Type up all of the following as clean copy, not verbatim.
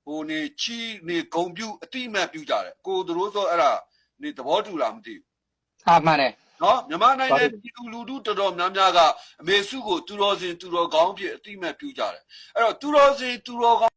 ဟိုနေချီနေဂုံပြူအတိအမှတ်ပြူကြတယ်ကိုတို့ဆိုအဲ့ဒါနေသဘောတူလားမသိဘူး မှန်တယ် နော်မြန်မာနိုင်ငံပြည်သူလူထုတော်တော်များများကအမေစုကိုသူတော်စင်သူတော်ကောင်းဖြစ်အတိအမှတ်ပြူကြတယ်အဲ့တော့သူတော်စင်သူတော်ကောင်း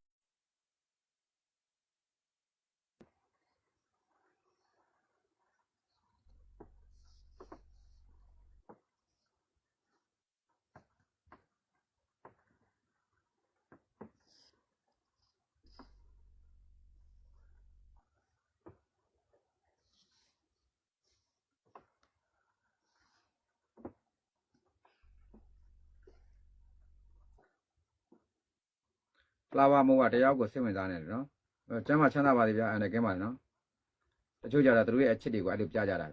လာဝမိုးကတရားကိုစိတ်ဝင်စားနေတယ်နော်ကျမ်းမှာချမ်းသာပါစေဗျာအဲ့ဒါကဲပါနော်တချို့ကြတော့သူတို့ရဲ့အချစ်တွေကိုအဲ့လိုပြကြတာ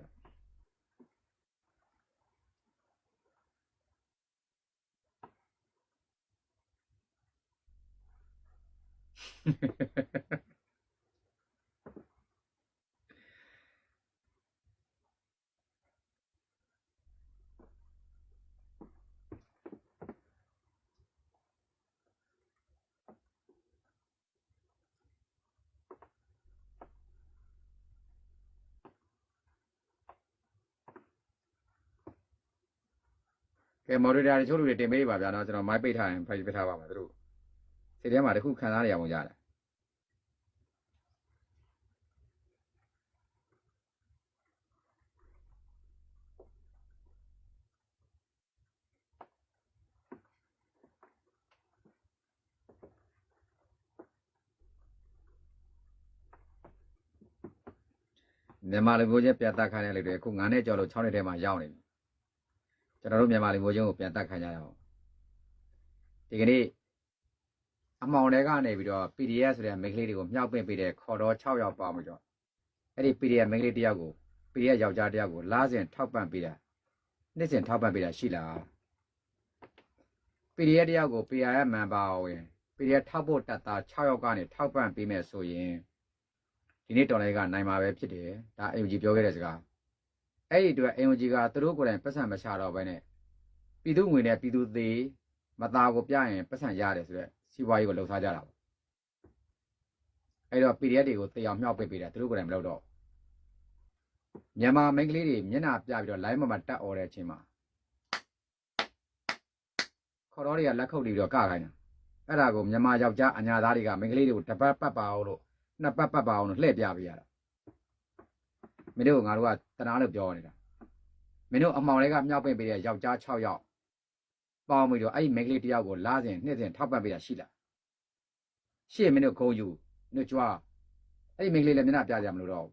ကဲမော်ဒရာတချို့လူတွေတင်ပေးပါဗျာနော်ကျွန်တော်မိုက်ပိတ်ထားရင်ဖိတ်ပေးထားပါမယ်သူတို့စိတ်ထဲမှာတခုခံစားနေရအောင်ကြတယ်မြန်မာလူမျိုးချင်းပြန်တက်ခိုင်းတဲ့လူတွေအခု9နှစ်ကျော်လို့6နှစ်ထဲမှာရောက်နေပြီကျွန်တော်တို့မြန်မာလူမျိုးချင်းကိုပြန်တက်ခိုင်းကြရအောင်ဒီကနေ့အမောင်တွေကနေပြီးတော့ PDF ဆိုတဲ့မိန်းကလေးတွေကိုမြှောက်ပင့်ပေးတဲ့ခေါ်တော့6ယောက်ပါမှာကြောအဲ့ဒီ PDF မိန်းကလေးတယောက်ကို PDF ယောက်ျားတယောက်ကိုလားစဉ်ထောက်ပံ့ပေးတာနှစ်စဉ်ထောက်ပံ့ပေးတာရှိလား PDF တယောက်ကို PRF မန်ပါဝင် PDF ထောက်ဖို့တက်တာ6ယောက်ကနေထောက်ပံ့ပေးမယ်ဆိုရင်ဒီနေ့တော်လေးကနိုင်မှာပဲဖြစ်တယ်ဒါ AUG ပြောခဲ့တဲ့စကားအဲ့ဒီအတွက် AUG ကသူတို့ကိုယ်တိုင်ပတ်စံမချတော့ဘဲနဲ့ပြည်သူငွေနဲ့ပြည်သူသေးမသားကိုပြရင်ပတ်စံရတယ်ဆိုတော့စီးပွားရေးကိုလှုပ်ရှားကြတာပေါ့အဲ့တော့ PDF တွေကိုတေအောင်မြှောက်ပစ်ပေးတာသူတို့ကိုယ်တိုင်မလုပ်တော့မြန်မာမိန်းကလေးတွေမျက်နှာပြပြီးတော့ live မှာတက်អော်တဲ့အချိန်မှာခေါ်တော်တွေကလက်ခုပ်ပြီးတော့ကခိုင်းတာအဲ့ဒါကိုမြန်မာယောက်ျားအညာသားတွေကမိန်းကလေးတွေကိုတစ်ပတ်ပတ်ပါအောင်လို့နှစ်ပတ်ပတ်ပါအောင်လို့လှည့်ပြပေးရတာမင်းတို့ငါတို့ကတနာလို့ပြောနေတာမင်းတို့အမောင်တွေကမြောက်ပင့်ပေးတဲ့ယောက်ျား6ယောက်ပေါင်းပြီးတော့အဲ့ဒီမိန်းကလေးတယောက်ကိုလားစဉ်နှစ်စဉ်ထောက်ပံ့ပေးတာရှိလားရှေ့မင်းတို့ခုံယူနှွတ်ကြွားအဲ့ဒီမိန်းကလေးလည်းမျက်နှာပြကြမလို့တော့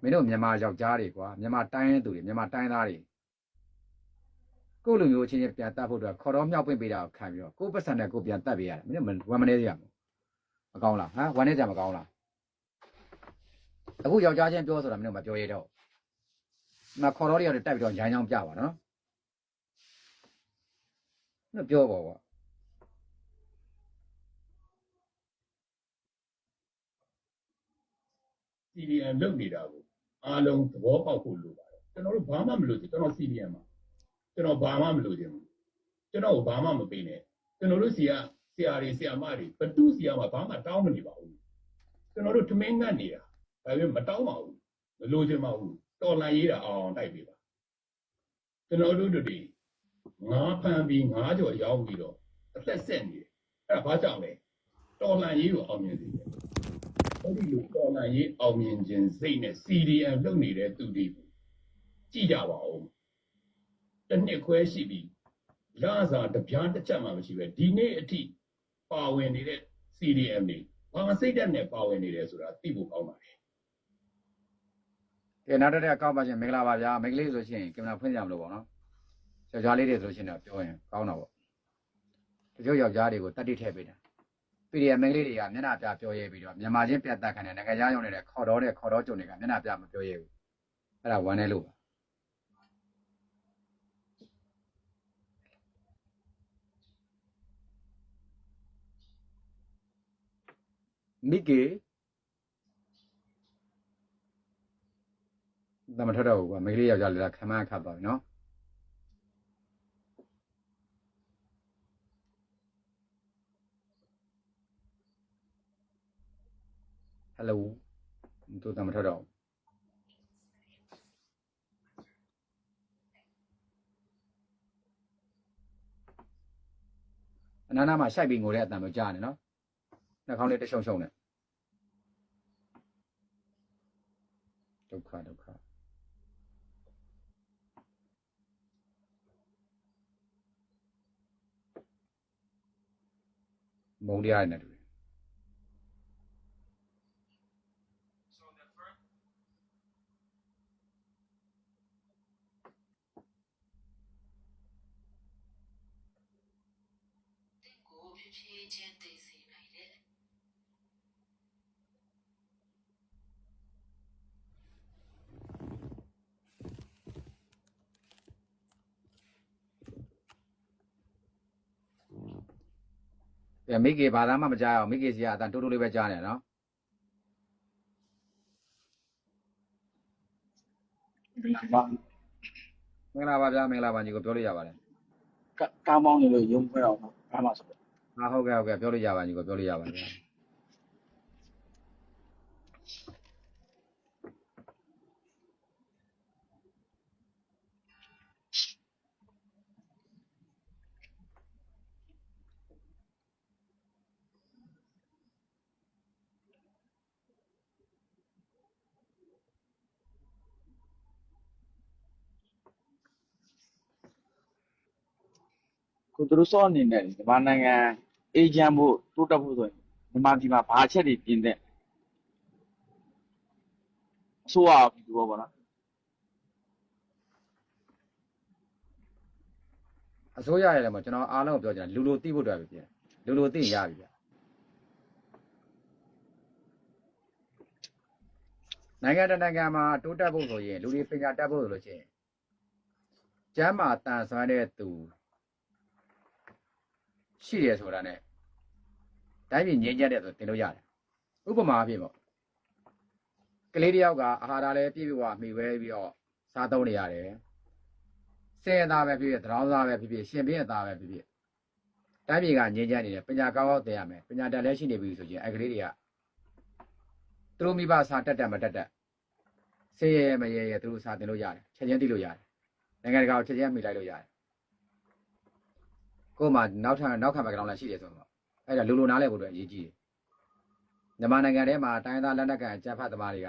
မင်းတို့မြန်မာယောက်ျားတွေကွာမြန်မာတိုင်းသူတွေမြန်မာတိုင်းသားတွေကိုလူမျိုးချင်းချင်းပြန်တတ်ဖို့အတွက်ခေါ်တော့မြောက်ပင့်ပေးတာကိုခံပြီးတော့ကိုပတ်စံနဲ့ကိုပြန်တတ်ပေးရတယ်မင်းတို့ဝမ်းမနေရမကောင်းလားဟမ်ဝမ်းနေကြမကောင်းလားအခုယောက်ျားချင်းပြောဆိုတာမင်းတို့မပြောရတော့ငါခေါ်တော့တွေတက်ပြီးတော့ရိုင်းချောင်းပြပါနော်မင်းပြောပါကွာCDM လုပ်နေတာကိုအားလုံးသဘောပေါက်ဖို့လိုပါတယ်ကျွန်တော်တို့ဘာမှမလုပ်ချင်ကျွန်တော် CDM မှာကျွန်တော်ဘာမှမလုပ်ချင်ဘူးကျွန်တော်ဘာမှမပေးနဲ့ကျွန်တော်တို့စီကဆရာတွေဆရာမတွေဘသူစီကမှဘာမှတောင်းမနေပါဘူးကျွန်တော်တို့ထမင်းငတ်နေတာဒါပေမဲ့မတောင်းပါဘူးမလိုချင်ပါဘူးတော်လန်ရေးတာအောင်တိုက်ပေးပါကျွန်တော်တို့တွေငါးဖန်ပြီးငါးကြော်ရောင်းပြီးတော့အသက်ဆက်နေတယ်အဲ့ဒါဘာကြောင့်လဲတော်လန်ရေးကိုအောင်မြင်စေတယ်အဲ့ဒီလိုတော်လန်ရေးအောင်မြင်ခြင်းစိတ်နဲ့ CDM လုပ်နေတဲ့သူတွေကိုကြည့်ကြပါဦးတစ်နှစ်ခွဲရှိပြီလာစားတပြားတစ်ချက်မှမရှိပဲဒီနေ့အထိပါဝင်နေတဲ့ CDM တွေဘာစိတ်ဓာတ်နဲ့ပါဝင်နေတယ်ဆိုတာသိဖို့ကောင်းပါတယ်ကဲနောက်တစ်တဲ့အကောက်ပါချင်းမင်္ဂလာပါဗျာမိန်းကလေးဆိုရှင်ကင်မရာဖွင့်ကြမလို့ပေါ့နော်ယောက်ျားလေးတွေဆိုရှင်တော့ပြောရင်ကောင်းတော့ပေါ့တချို့ယောက်ျားတွေကိုတတ်တိထည့်ပေးတာPDF မိန်းကလေးတွေကမျက်နှာပြပြောရဲပြီးတော့မြန်မာချင်းပြတ်တက်ခံတဲ့နိုင်ငံသားရောက်နေတဲ့ခေါ်တော့ကြုံတွေကမျက်နှာပြမပြောရဲဘူးအဲ့ဒါဝမ်းနေလို့ပါမိကေတမထတော့ဘူးကွာမိန်းကလေးယောက်ျားလေးကခံမခတ်သွားပြီနော် Hello သူတမထတော့အနာနာမှာရှိုက်ပြီးငိုတဲ့အတန်မျိုးကြားနေနော်နှာခေါင်းလေးတရှုံရှုံနဲ့ဒုက္ခမုံတရားနေတယ်မိကေဘာသာမှမကြားအောင်မိကေစီကအတန်တိုးတိုးလေးပဲကြားနေနော်မင်္ဂလာပါဗျာမင်္ဂလာပါညီကိုပြောလို့ရပါတယ် ကားမောင်းနေလို့ရုံခွဲအောင်ဘာမှဆိုတော့ ဟုတ်ကဲ့ပြောလို့ရပါညီကိုပြောလို့ရပါတယ်ဗျာကိုသူတို့စောအနေနဲ့ဒီမှာနိုင်ငံအေဂျင့်ဖို့တိုးတက်ဖို့ဆိုရင်မြန်မာပြည်မှာဘာအချက်တွေပြင်တဲ့အစိုးရပြည်သူပေါ့နော် အစိုးရရတယ်မှာကျွန်တော်အားလုံးကိုပြောချင်တာလူလိုသိဖို့အတွက်ပဲပြင်လူလိုသိရပြီဗျနိုင်ငံတကာနိုင်ငံမှာတိုးတက်ဖို့ဆိုရင်လူတွေပညာတတ်ဖို့ဆိုလို့ရှိရင်ကျမ်းမာတန်ဆွမ်းတဲ့သူရှိရဆိုတာ ਨੇ တိုင်းပြည်ငြိမ်းချမ်းတဲ့ဆိုတင်လို့ရတယ်ဥပမာအဖြစ်ပေါ့ကလေးတယောက်ကအာဟာရလည်းပြည့်ပြည့်ဝမှီဝဲပြီးတော့စားသုံးနေရတယ်စင်ရသားပဲဖြစ်ဖြစ်သရောင်းသားပဲဖြစ်ဖြစ်ရှင်ပြည့်သားပဲဖြစ်ဖြစ်တိုင်းပြည်ကငြိမ်းချမ်းနေတယ်ပညာကောင်းကောင်းသင်ရမယ်ပညာတတ်လည်းရှိနေပြီဆိုရင်အဲ့ကလေးတွေကသူတို့မိဘစာတက်မတက်စေးရမရသူတို့စာတင်လို့ရတယ်ချက်ချင်းသိလို့ရတယ်နိုင်ငံတကာကိုချက်ချင်းမိလိုက်လို့ရတယ်ကို့မှာနောက်ခံဘက်ကောင်လည်းရှိတယ်ဆိုတော့အဲ့ဒါလူနားလဲဖို့အတွက်အရေးကြီးတယ်မြန်မာနိုင်ငံထဲမှာတိုင်းသားလက်နက်ကန်အကြမ်းဖက်သမားတွေက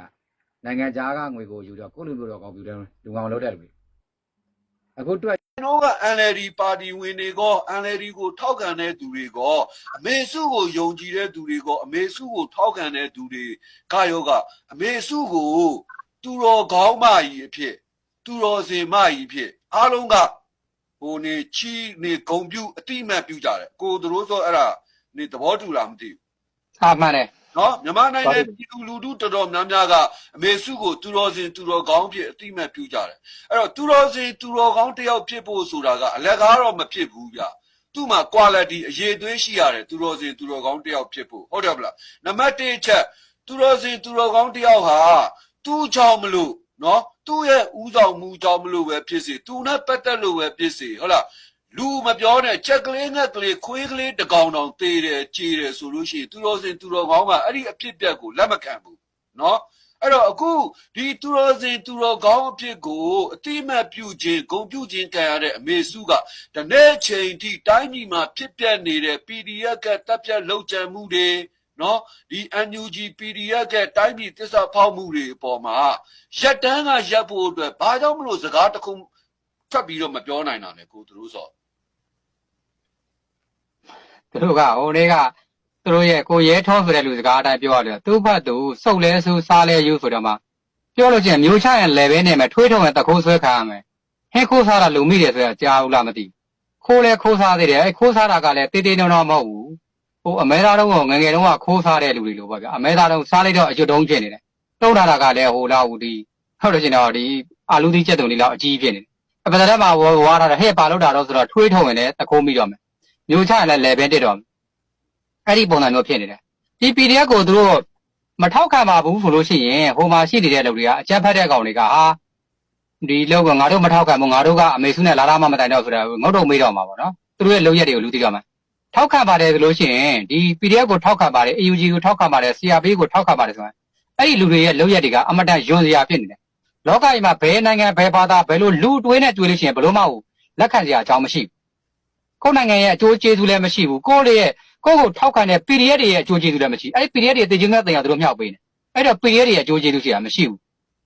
နိုင်ငံခြားကငွေကိုယူတော့ကိုလူမျိုးတော်ကောင်ပြူတယ်လူကောင်လုပ်တဲ့လူတွေအခုတွေ့ ကျွန်တော်က NLD ပါတီဝင်တွေကော NLD ကိုထောက်ခံတဲ့သူတွေကောအမေစုကိုယုံကြည်တဲ့သူတွေကောအမေစုကိုထောက်ခံတဲ့သူတွေကရောကအမေစုကိုသူတော်ကောင်းမကြီးအဖြစ်သူတော်စင်မကြီးအဖြစ်အားလုံးကဟိုနေချီနေဂုံပြူအတိမတ်ပြူကြတယ်ကိုတို့ဆိုအဲ့ဒါနေသဘောတူလားမသိဘူး မှန်တယ် နော်မြန်မာနိုင်ငံပြည်သူလူထုတော်တော်များများကအမေစုကိုသူတော်စင်သူတော်ကောင်းဖြစ်အတိမတ်ပြူကြတယ်အဲ့တော့သူတော်စင်သူတော်ကောင်းတယောက်ဖြစ်ဖို့ဆိုတာကအလက်ကားတော့မဖြစ်ဘူးဗျသူ့မှာ quality အရေးသွေးရှိရတယ်သူတော်စင်သူတော်ကောင်းတယောက်ဖြစ်ဖို့ဟုတ်တယ်မလားနံပါတ်1ချက်သူတော်စင်သူတော်ကောင်းတယောက်ဟာသူ့ကြောင့်မလို့နော်သူ့ရဲ့ဥဆောင်မှုကြောင့်မလို့ပဲဖြစ်စေသူနဲ့ပတ်သက်လို့ပဲဖြစ်စေဟုတ်လားလူမပြောနဲ့ချက်ကလေးငှက်ကလေးခွေးကလေးတကောင်တောင်သေးတယ်ကြေးတယ်ဆိုလို့ရှိရင်သူတော်စင်သူတော်ကောင်းကအဲ့ဒီအဖြစ်ပြက်ကိုလက်မခံဘူးနော်အဲ့တော့အခုဒီသူတော်စင်သူတော်ကောင်းအဖြစ်ကိုအတိမတ်ပြုခြင်းဂုဏ်ပြုခြင်းခံရတဲ့အမေစုကတနေ့ချိန်ထိတိုင်းပြည်မှာဖြစ်ပျက်နေတဲ့ PDF ကတပ်ဖြတ်လှုပ်ကြံမှုတွေနော်ဒီ NUG PDF ကတိုင်းပြည်သစ္စာဖောက်မှုတွေအပေါ်မှာရက်တန်းကရက်ဖို့အတွက်ဘာကြောင့်မလို့စကားတစ်ခုထွက်ပြီးတော့မပြောနိုင်တာလဲကိုသူတို့ဆို သူတို့ကဟိုနေ့ကသူတို့ရဲ့ကိုရဲထောဆိုတဲ့လူစကားအတိုင်းပြောရတယ်သူ့ဘတ်သူစုပ်လဲဆူစားလဲယူဆိုတော့မှပြောလို့ချင်းမျိုးချရင် level နဲ့မယ်ထွေးထုံနဲ့တခိုးဆွဲခံရမယ်ဟဲခိုးစားတာလူမိတယ်ဆိုတော့ကြားဘူးလားမသိခိုးလဲခိုးစားသေးတယ်အဲခိုးစားတာကလည်းတေးသေးတုံတော့မဟုတ်ဘူးဟိုအမဲသားတုံးကငငယ်တုံးကခိုးစားတဲ့လူတွေလိုပေါ့ဗျာအမဲသားတုံးစားလိုက်တော့အကျွတ်တုံးဖြစ်နေတယ်တုံးထားတာကလည်းဟိုလောက်ဒီဟုတ်လို့ချင်းတော့ဒီအာလူသီးချက်တုံးလေးလောက်အကြီးဖြစ်နေတယ်အပဒရက်မှာဝါထားတာဟဲ့ပါလို့တာတော့ဆိုတော့ထွေးထုံရင်လည်းတခိုးမိတော့မယ်မျိုးချရင်လည်း level တက်တော့အဲ့ဒီပုံစံမျိုးဖြစ်နေတယ်ဒီ PDF ကိုသူတို့မထောက်ခံပါဘူးဆိုလို့ရှိရင်ဟိုမှာရှိနေတဲ့လူတွေကအကြမ်းဖက်တဲ့ကောင်တွေကဟာဒီလောက်ကငါတို့မထောက်ခံဘူးငါတို့ကအမေစုနဲ့လာလာမှမတိုင်တော့ဆိုတာငုတ်တုံမေးတော့မှာပေါ့နော်သူတို့ရဲ့လုပ်ရက်တွေကိုလူသိတော့မှာ ထောက်ခံပါတယ်ဆိုလို့ရှိရင်ဒီ PDF ကိုထောက်ခံပါတယ် AUG ကိုထောက်ခံပါတယ် CRP ကိုထောက်ခံပါတယ်ဆိုတာအဲ့ဒီလူတွေရဲ့လုပ်ရက်တွေကအမတန်ယွန်စရာဖြစ်နေတယ်လောကကြီးမှာဘယ်နိုင်ငံဘယ်ဘာသာဘယ်လိုလူတွေးနဲ့တွေးလို့ရှိရင်ဘလို့မဟုတ်လက်ခံစရာအကြောင်းမရှိဘူးကိုယ်နိုင်ငံရဲ့အကျိုးကျေးဇူးလည်းမရှိဘူးကိုယ့်ရဲ့ကိုထောက်ခံတဲ့ PDF တွေရဲ့အကျိုးကျေးဇူးလည်းမရှိအဲ့ဒီ PDF တွေတည်ခြင်းနဲ့တင်ရသူတို့မြောက်ပေးနေအဲ့တော့ PDF တွေရဲ့အကျိုးကျေးဇူးရှိတာမရှိဘူး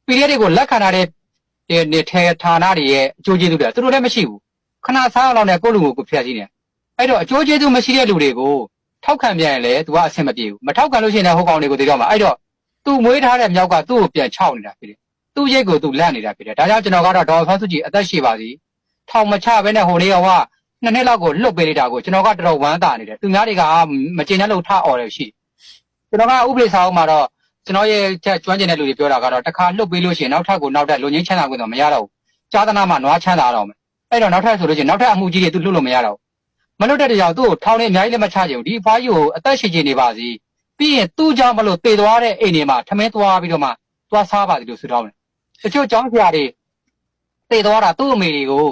PDF တွေကိုလက်ခံထားတဲ့နေထေဌာနတွေရဲ့အကျိုးကျေးဇူးတွေသူတို့လည်းမရှိဘူးခဏစားအောင်နဲ့ကိုယ့်လူကိုဖျက်စီးနေအဲ့တော့အကျိုးကျေးဇူးမရှိတဲ့လူတွေကိုထောက်ခံပြန်ရင်လည်း तू ကအဆင်မပြေဘူးမထောက်ခံလို့ရှိရင်လည်းဟိုကောင်တွေကိုသိတော့မှာအဲ့တော့ तू မွေးထားတဲ့မြောက်ကသူ့ကိုပြန်ချောက်နေတာဖြစ်တယ်သူ့ရိတ်ကို तू လန့်နေတာဖြစ်တယ်ဒါကြောင့်ကျွန်တော်ကတော့ဒေါ်ဖန်းစုကြည်အသက်ရှိပါစီထောင်မချဘဲနဲ့ဟိုနေ့ကနှစ်နှစ်လောက်ကိုလွတ်ပေးလိုက်တာကိုကျွန်တော်ကတော်တော်ဝမ်းသာနေတယ်သူများတွေကမကျင်တဲ့လို့ထအော်တယ်ရှိကျွန်တော်ကဥပဒေဆောင်မှာတော့ကျွန်တော်ရဲ့ကျွမ်းကျင်တဲ့လူတွေပြောတာကတော့တစ်ခါလွတ်ပေးလို့ရှိရင်နောက်ထပ်လူငင်းချမ်းသာခွင့်တော့မရတော့ဘူးကြားသနာမှာနွားချမ်းသာတော့မယ်အဲ့တော့နောက်ထပ်ဆိုလို့ရှိရင်နောက်ထပ်အမှုကြီးတွေ तू လွတ်လို့မရတော့မလွတ်တဲ့ကြောင်သူ့ကိုထောင်နေအများကြီးလည်းမချချင်ဘူးဒီအဖွားကြီးကိုအသက်ရှင်နေပါစီပြီးရင်သူ့ကြောင့်မလို့တည်သွားတဲ့အိမ်တွေမှာထမင်းသွားပြီးတော့မှသွားစားပါစီလို့ဆုတောင်းတယ်တချို့ကျောင်းဆရာတွေတည်သွားတာသူ့အမေတွေကိ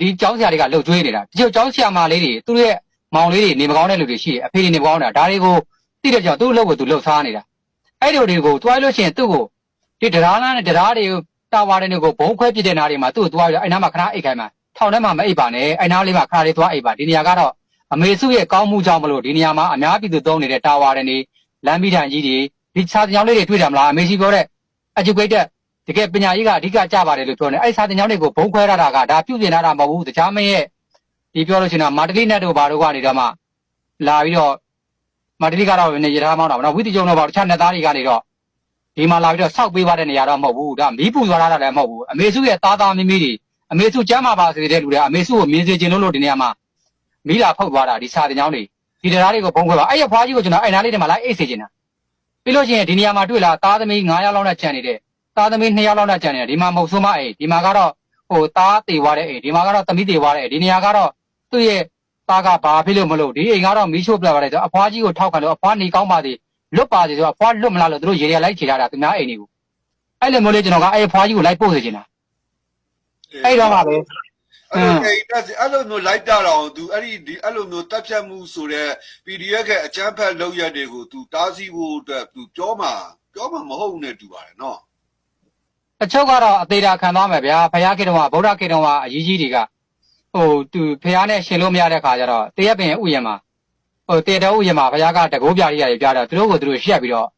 ုဒီကျောင်းဆရာတွေကလှုပ်ကြွေးနေတာတချို့ကျောင်းဆရာမလေးတွေသူ့ရဲ့မောင်လေးတွေနေမကောင်းတဲ့လူတွေရှိတယ်အဖေတွေနေမကောင်းတာဒါတွေကိုသိတဲ့ကြောင်သူ့အလုပ်ကိုသူလှုပ်စားနေတာအဲ့လိုတွေကိုတွားလို့ရှိရင်သူ့ကိုဒီတရားလမ်းနဲ့တရားတွေကိုတာဝါတွေကိုဘုံခွဲပြစ်တဲ့နားတွေမှာသူ့ကိုတွားပြီးအဲ့နားမှာခဏအိတ်ခိုင်းမှာထောင်ထဲမှာမအိပ်ပါနဲ့အဲ့နားလေးမှာခဏလေးသွားအိပ်ပါဒီနေရာကတော့အမေစုရဲ့ကောင်းမှုကြောင့်မလို့ဒီနေရာမှာအများပြည်သူသုံးနေတဲ့တာဝါတွေနေလမ်းပြီးတန်ကြီးတွေဒီစာတင်ကြောင်းလေးတွေတွေ့ကြမလားအမေရှိပြောတဲ့ educated တကယ်ပညာရေးကအဓိကကြပါတယ်လို့ပြောနေအဲ့စာတင်ကြောင်းတွေကိုဘုံခွဲရတာကဒါပြုပြင်ရတာမဟုတ်ဘူးတခြားမင်းရဲ့ဒီပြောလို့ရှိရင်မာတလီနဲ့တို့ဘာတို့ကနေတော့မှလာပြီးတော့မာတလီကတော့နေရထားမောင်းတာနော်ဝိသီကျုံတော့ဘာတခြားနေသားတွေကနေတော့ဒီမှာလာပြီးတော့စောက်ပေးပါတဲ့နေရာတော့မဟုတ်ဘူးဒါမီးပူသွားတာလည်းမဟုတ်ဘူးအမေစုရဲ့သားသားမီးမီးတွေအမေစုကျမ်းမာပါစေတဲ့လူတွေအမေစုကိုမြင်စေခြင်းလို့ဒီနေရာမှာမီးလာဖောက်သွားတာဒီစာတင်ကြောင်းတွေဒီတရားတွေကိုဘုံခွဲပါအဲ့ရဖွားကြီးကိုကျွန်တော်အဲ့နားလေးတွေမှာလိုက်အိတ်စေချင်တာပြီးလို့ရှိရင်ဒီနေရာမှာတွေ့လာသားသမီး9ယောက်လောက်နဲ့ခြံနေတဲ့သားသမီး2ယောက်လောက်နဲ့ခြံနေတဲ့ဒီမှာမဟုတ်ဆိုးမအိမ်ဒီမှာကတော့ဟိုသားတေသွားတဲ့အိမ်ဒီမှာကတော့သမီးတေသွားတဲ့အိမ်ဒီနေရာကတော့သူ့ရဲ့သားကဘာဖြစ်လို့မလို့ဒီအိမ်ကတော့မီးရှို့ပြပါတယ်ဆိုအဖွားကြီးကိုထောက်ခံလို့အဖွားနေကောင်းပါသေးလွတ်ပါသေးဆိုအဖွားလွတ်မလားလို့သူတို့ရေရလိုက်ခြေထားတာသူများအိမ်တွေကိုအဲ့လိုမျိုးလေးကျွန်တော်ကအဲ့ဖွားကြီးကိုလိုက်ပို့စေချင်တာအဲ့တော့ပါပဲအဲ့လိုမျိုးလိုက်တာတော့ तू အဲ့လိုမျိုးတက်ဖြတ်မှုဆိုတဲ့ PDF ရဲ့အကြမ်းဖက်လုပ်ရက်တွေကို तू တားဆီးဖို့အတွက် तू ပြောမှာမဟုတ်နဲ့တူပါတယ်နော်အချုပ်ကတော့အသေးတာခံသွားမယ်ဗျာဖယားခေတ္တကဗုဒ္ဓခေတ္တကအရေးကြီးတွေကဟို तू ဖယားနဲ့ရှင်လို့မရတဲ့ခါကျတော့တရက်ပင်ဥယျာဉ်မှာဟိုတေတော်ဥယျာဉ်မှာဖယားကတကိုးပြရိယာတွေပြတော့သူတို့ကိုသူတို့ရှက်ပြီးတော့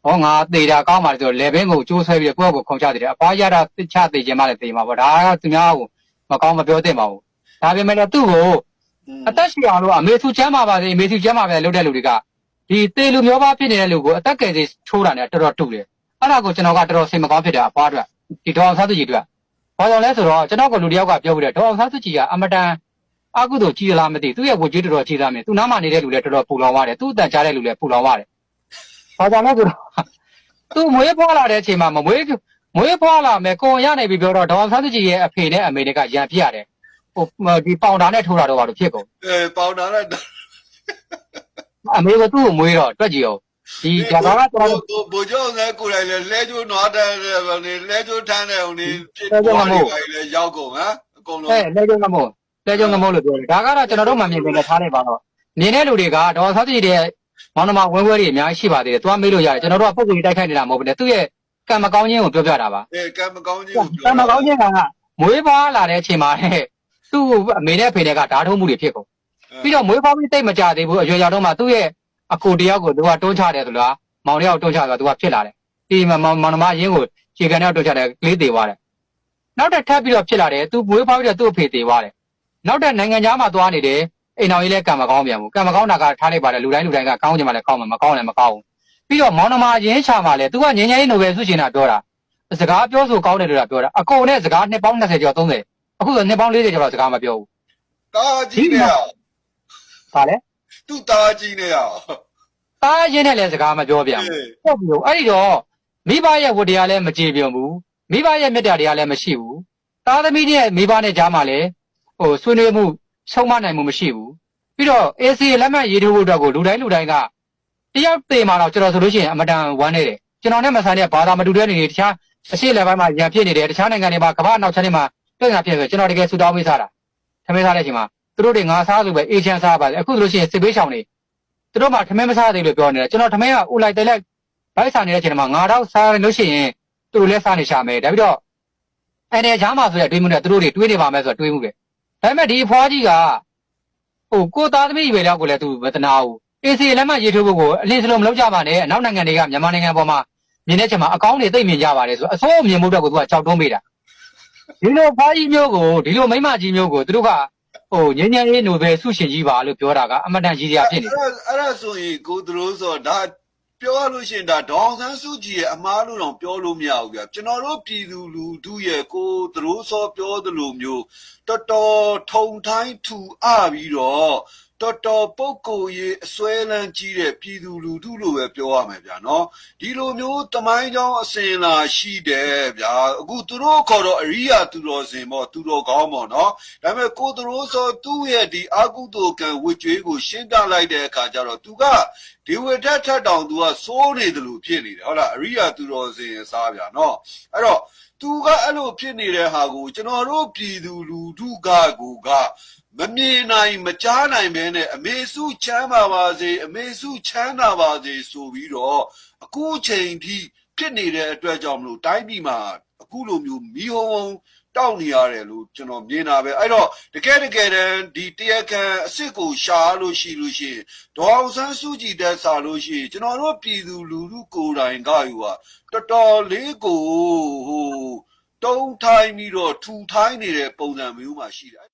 ဟောငါသေးတာကောင်းပါလေဆိုတော့လေဘင်းကိုကျိုးဆွဲပြီးတော့ကိုယ့်ကိုခုံချသေးတယ်အဖွားရတာတခြားသေးခြင်းမှလည်းသေးမှာပေါ့ဒါကသူများကိုမကောင်းမပြောသင့်ပါဘူးဒါပေမဲ့လည်းသူ့ကိုအသက်ရှင်အောင်လို့အမေစုချမ်းပါပါစေအမေစုချမ်းပါပဲလုပ်တဲ့လူတွေကဒီသေလူမျိုးပါဖြစ်နေတဲ့လူကိုအသက်ကယ်စီချိုးတာနဲ့တော်တော်တူတယ်အဲ့ဒါကိုကျွန်တော်ကတော်တော်စိတ်မကောင်းဖြစ်တာအဖွားအတွက်ဒီဒေါအောင်ဆန်းစုကြည်အတွက်ဘာကြောင့်လဲဆိုတော့ကျွန်တော်ကလူတယောက်ကပြောပြီးတော့ဒေါအောင်ဆန်းစုကြည်ကအမတန်အကုသို့ကြီးလားမသိသူ့ရဲ့ဝတ်ကြီးတော်တော်ကြီးသားမြင်သူ့နားမှာနေတဲ့လူလည်းတော်တော်ပူလောင်ရတယ်သူ့အတန်ကြားတဲ့လူလည်းပူလောင်ရတယ်ဘာကြောင့်လဲဆိုတော့သူမွေးဖွားလာတဲ့အချိန်မှာမွေးဖွားလာမယ်ကိုရနေပြီပြောတော့ဒေါအောင်ဆန်းစုကြည်ရဲ့အဖေနဲ့အမေတွေကရံပြရတယ်ဟိုဒီပေါင်တာနဲ့ထိုးတာတော့ဘာလို့ဖြစ်ကုန်ပေါင်တာနဲ့အမေကသူ့ကိုမွေးတော့တွက်ကြည့်အောင်ဒီဒါကဘိုးကျောင်းနဲ့ကိုယ်တိုင်လဲကျိုးနွားတဲ့လဲကျိုးထမ်းတဲ့ဟိုနေဖြစ်သွားနေပါလေရောက်ကုန်ဟမ်အကုန်လုံးလဲကျိုးငမို့လို့ပြောတယ်ဒါကတော့ကျွန်တော်တို့မှမြင်နေထားနေပါတော့မြင်တဲ့လူတွေကဒေါ်ဆောက်ကြည့်တဲ့မောင်နှမဝဲဝဲတွေအများကြီးရှိပါသေးတယ်သွားမေးလို့ရတယ်ကျွန်တော်တို့ကပုံစံတိုက်ခိုက်နေတာမဟုတ်ဘူးလေသူ့ရဲ့ကံမကောင်းခြင်းကိုပြောပြတာပါကံမကောင်းခြင်းကံမကောင်းခြင်းကမွေးဖွားလာတဲ့အချိန်မှာသူ့အမေနဲ့အဖေနဲ့ကဓာတ်ထုံးမှုတွေဖြစ်ကုန်ပြီးတော့မွေးဖွားပြီးတိတ်မကြသေးဘူးအရွယ်ရောက်တော့မှသူ့ရဲ့အကိုတယောက်ကိုသူကတွန်းချတယ်ဆိုလားမောင်တယောက်တွန်းချဆိုတော့သူကဖြစ်လာတယ်ဒီမောင်နှမရင်းကိုခြေခံနဲ့တွန်းချတယ်ကလေးသေးသွားတယ်နောက်ထပ်ပြီးတော့ဖြစ်လာတယ်သူမွေးဖွားပြီးတော့သူ့အဖေသေးသွားတယ်နောက်တဲ့နိုင်ငံသားမှာသွားနေတယ်အိမ်တော်ကြီးလည်းကံမကောင်းပြန်ဘူးကံမကောင်းတာကထားလိုက်ပါတယ်လူတိုင်းကကောင်းကြမှာလည်းကောင်းမှာမကောင်းလည်းမကောင်းဘူးပြီးတော့မောင်နှမရင်းချမှာလဲသူကငင်းငယ်ရေးနိုဘယ်ဆုရှင်တာပြောတာစကားပြောဆိုကောင်းတယ်လို့ပြောတာအကုန်နဲ့စကားနှစ်ပေါင်း20ကျော်30အခုဆိုနှစ်ပေါင်း40ကျော်တော့စကားမပြောဘူးတာကြီးနေရပါလေသူ့တာကြီးနေရတာရင်းနဲ့လည်းစကားမပြောပြန်ဘူးဟုတ်ပြီအဲ့ဒီတော့မိဘရဲ့ဝတ္တရားလည်းမကြေပြွန်ဘူးမိဘရဲ့မေတ္တာတရားလည်းမရှိဘူးသားသမီးရဲ့မိဘနဲ့ကြားမှာလည်းဟိုဆွေးနွေးမှုဆုံးမနိုင်မှုမရှိဘူးပြီးတော့ AC လက်မှတ်ရေးထိုးဖို့အတွက်ကိုလူတိုင်းကတယောက်သေမှာတော့ကျွန်တော်ဆိုလို့ရှိရင်အမတန်ဝမ်းနေတယ်ကျွန်တော်နဲ့မဆိုင်တဲ့ဘာသာမတူတဲ့နေတွေတခြားအရှိလက်ပိုင်းမှာရံဖြစ်နေတယ်တခြားနိုင်ငံတွေမှာကမ္ဘာနောက်ချမ်းတွေမှာပြဿနာဖြစ်ဆိုကျွန်တော်တကယ်ဆူတောင်းပေးစားတာထမင်းစားတဲ့အချိန်မှာ သူတို့တွေငါစားဆိုပဲအေချမ်းစားပါလေအခုဆိုလို့ရှိရင်စစ်ပေးချောင်းနေသူတို့မှထမင်းမစားသေးလို့ပြောနေတယ်ကျွန်တော်ထမင်းကဥလိုက်တယ်လိုက်ဘိုက်စားနေတဲ့အချိန်မှာငါတော့စားလို့ရှိရင်သူတို့လည်းစားနေရှာမယ်ဒါပြီးတော့အနေချားမှာဆိုရတွေးမှုနဲ့သူတို့တွေတွေးနေပါမယ်ဆိုတော့တွေးမှုပဲဒါပေမဲ့ဒီအဖွားကြီးကကိုသားသမီးပဲတော့ကိုလည်းသူမတနာဘူးအေးစီလက်မှတ်ရေးထိုးဖို့ကိုအလင်းစလုံးမလုပ်ကြပါနဲ့အနောက်နိုင်ငံတွေကမြန်မာနိုင်ငံပေါ်မှာမြင်တဲ့ချိန်မှာအကောင့်တွေသိမ့်မြင်ကြပါတယ်ဆိုအစိုးအမြင်မှုတော့ကိုသူကကြောက်တွန်းပေးတာဒီလိုဖွားကြီးမျိုးကိုဒီလိုမိမကြီးမျိုးကိုသူတို့ကငញ្ញရေးနိုဘယ်ဆုရှင်ကြီးပါလို့ပြောတာကအမတန်ကြီးစရာဖြစ်နေတယ်အဲ့ဒါဆိုရင်ကိုသူတို့ဆိုဒါပြောရလို့ရှိရင်ဒါဒေါအောင်ဆန်းစုကြည်ရဲ့အမားလို့တော့ပြောလို့မရဘူးဗျကျွန်တော်တို့ပြည်သူလူထုရဲ့ကိုသူတို့စောပြောသလိုမျိုးတော်တော်ထုံထိုင်းထူအပြီးတော့တော်တော်ပုတ်ကိုရေးအစွဲလန်းကြီးတဲ့ပြည်သူလူထုလို့ပဲပြောရမယ်ဗျာနော်ဒီလိုမျိုးတမိုင်းကြောင်းအစင်လာရှိတယ်ဗျာအခုသူတို့ခေါ်တော့အရိယာသူတော်စင်ပေါ့သူတော်ကောင်းပေါ့နော်ဒါပေမဲ့ကိုသူတို့ဆိုသူ့ရဲ့ဒီအာကုသိုလ်ကံဝစ်ကြွေးကိုရှင်းပြလိုက်တဲ့အခါကျတော့သူကဒီဝက်ထက်တောင်သူကစိုးနေတယ်လို့ဖြစ်နေတယ်ဟုတ်လားအရိယာသူတော်စင်စားဗျာနော်အဲ့တော့သူကအဲ့လိုဖြစ်နေတဲ့ဟာကိုကျွန်တော်တို့ပြည်သူလူထုကမမြင်နိုင်မကြားနိုင်ပဲနဲ့အမေစုချမ်းပါပါစေအမေစုချမ်းသာပါစေဆိုပြီးတော့အခုချိန်ထိဖြစ်နေတဲ့အတွက်ကြောင့်မလို့တိုင်းပြည်မှာအခုလိုမျိုးမီးဟုံးတောက်နေရတယ်လို့ကျွန်တော်မြင်တာပဲအဲ့တော့တကယ်တမ်းဒီတရားခံအစ်စ်ကိုရှာလို့ရှိရင်ဒေါအောင်ဆန်းစုကြည်တက်စားလို့ရှိရင်ကျွန်တော်တို့ပြည်သူလူထုကိုယ်တိုင်ကယူဟာတော်တော်လေးကိုတုံးထိုင်းပြီးတော့ထူထိုင်းနေတဲ့ပုံစံမျိုးမှရှိတယ်